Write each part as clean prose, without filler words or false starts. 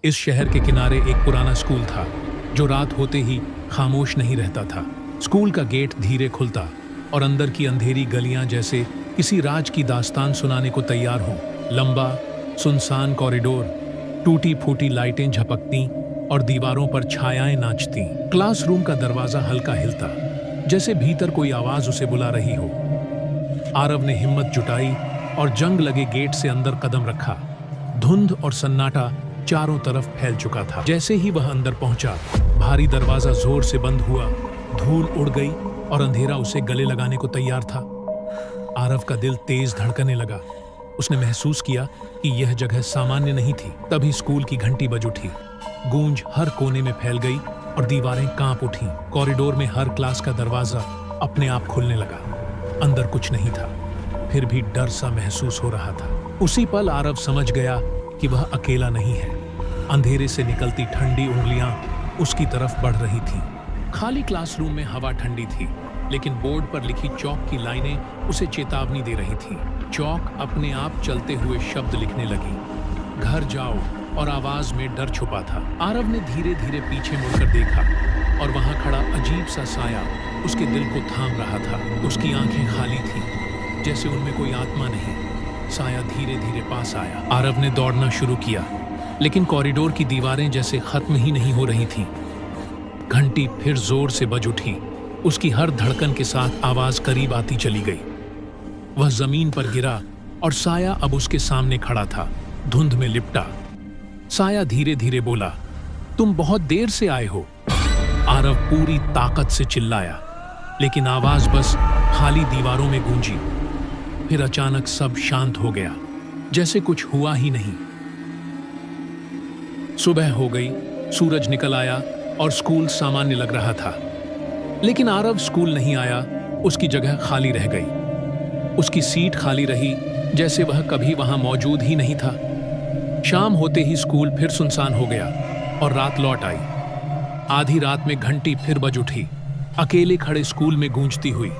इस शहर के किनारे एक पुराना स्कूल था जो रात होते ही खामोश नहीं रहता था। स्कूल का गेट धीरे खुलता और अंदर की अंधेरी गलियां जैसे किसी राज की दास्तान सुनाने को तैयार हों। लंबा सुनसान कॉरिडोर, टूटी फूटी लाइटें झपकती और दीवारों पर छायाएं नाचती। क्लासरूम का दरवाजा हल्का हिलता, जैसे भीतर कोई आवाज उसे बुला रही हो। आरव ने हिम्मत जुटाई और जंग लगे गेट से अंदर कदम रखा। धुंध और सन्नाटा चारों तरफ फैल चुका था। जैसे ही वह अंदर पहुंचा, भारी दरवाजा जोर से बंद हुआ, धूल उड़ गई और अंधेरा उसे गले लगाने को तैयार था। आरव का दिल तेज धड़कने लगा। उसने महसूस किया कि यह जगह सामान्य नहीं थी। तभी स्कूल की घंटी बज उठी। गूंज हर कोने में फैल गई और दीवारें कांप उठीं। कॉरिडोर में हर क्लास का दरवाजा अपने आप खुलने लगा। अंदर कुछ नहीं था, फिर भी डर सा महसूस हो रहा था। उसी पल आरव समझ गया कि वह अकेला नहीं है। अंधेरे से निकलती ठंडी उंगलियां उसकी तरफ बढ़ रही थीं। खाली क्लासरूम में हवा ठंडी थी, लेकिन बोर्ड पर लिखी चौक की लाइनें उसे चेतावनी दे रही थीं। चौक अपने आप चलते हुए शब्द लिखने लगी। घर जाओ, और आवाज में डर छुपा था। आरव ने धीरे धीरे पीछे मुड़कर देखा और वहां खड़ा अजीब सा साया उसके दिल को थाम रहा था। उसकी आंखें खाली थीं, जैसे उनमें कोई आत्मा नहीं। साया धीरे धीरे पास आया। आरव ने दौड़ना शुरू किया, लेकिन कॉरिडोर की दीवारें जैसे खत्म ही नहीं हो रही थीं। घंटी फिर जोर से बज उठी। उसकी हर धड़कन के साथ आवाज करीब आती चली गई। वह जमीन पर गिरा और साया अब उसके सामने खड़ा था, धुंध में लिपटा। साया धीरे धीरे बोला, तुम बहुत देर से आए हो। आरव पूरी ताकत से चिल्लाया, लेकिन आवाज बस खाली दीवारों में गूंजी। फिर अचानक सब शांत हो गया, जैसे कुछ हुआ ही नहीं। सुबह हो गई, सूरज निकल आया और स्कूल सामान्य लग रहा था। लेकिन आरव स्कूल नहीं आया, उसकी जगह खाली रह गई। उसकी सीट खाली रही, जैसे वह कभी वहां मौजूद ही नहीं था। शाम होते ही स्कूल फिर सुनसान हो गया और रात लौट आई। आधी रात में घंटी फिर बज उठी, अकेले खड़े स्कूल में गूंजती हुई।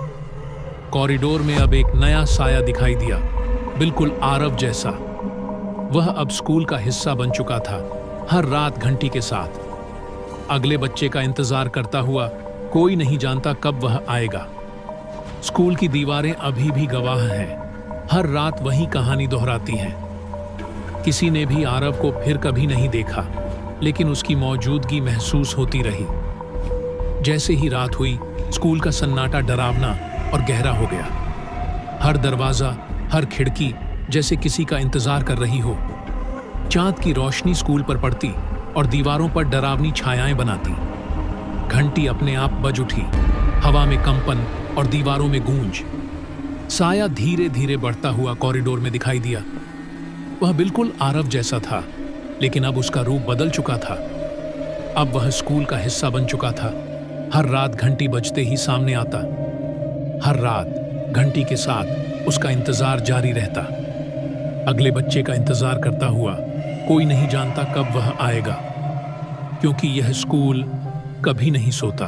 कॉरिडोर में अब एक नया साया दिखाई दिया, बिल्कुल आरव जैसा। वह अब स्कूल का हिस्सा बन चुका था, हर रात घंटी के साथ। अगले बच्चे का इंतजार करता हुआ, कोई नहीं जानता कब वह आएगा। स्कूल की दीवारें अभी भी गवाह हैं, हर रात वही कहानी दोहराती हैं। किसी ने भी आरव को फिर कभी नहीं देखा, लेकिन उसकी मौजूदगी महसूस होती रही। जैसे ही रात हुई, स्कूल का सन्नाटा डरावना और गहरा हो गया। हर दरवाजा, हर खिड़की जैसे किसी का इंतजार कर रही हो। चांद की रोशनी स्कूल पर पड़ती और दीवारों पर डरावनी छायाएं बनाती। घंटी अपने आप बज उठी, हवा में कंपन और दीवारों में गूंज। साया धीरे धीरे बढ़ता हुआ कॉरिडोर में दिखाई दिया। वह बिल्कुल आरव जैसा था, लेकिन अब उसका रूप बदल चुका था। अब वह स्कूल का हिस्सा बन चुका था। हर रात घंटी बजते ही सामने आता। हर रात घंटी के साथ उसका इंतजार जारी रहता। अगले बच्चे का इंतजार करता हुआ, कोई नहीं जानता कब वह आएगा, क्योंकि यह स्कूल कभी नहीं सोता।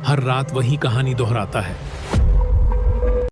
हर रात वही कहानी दोहराता है।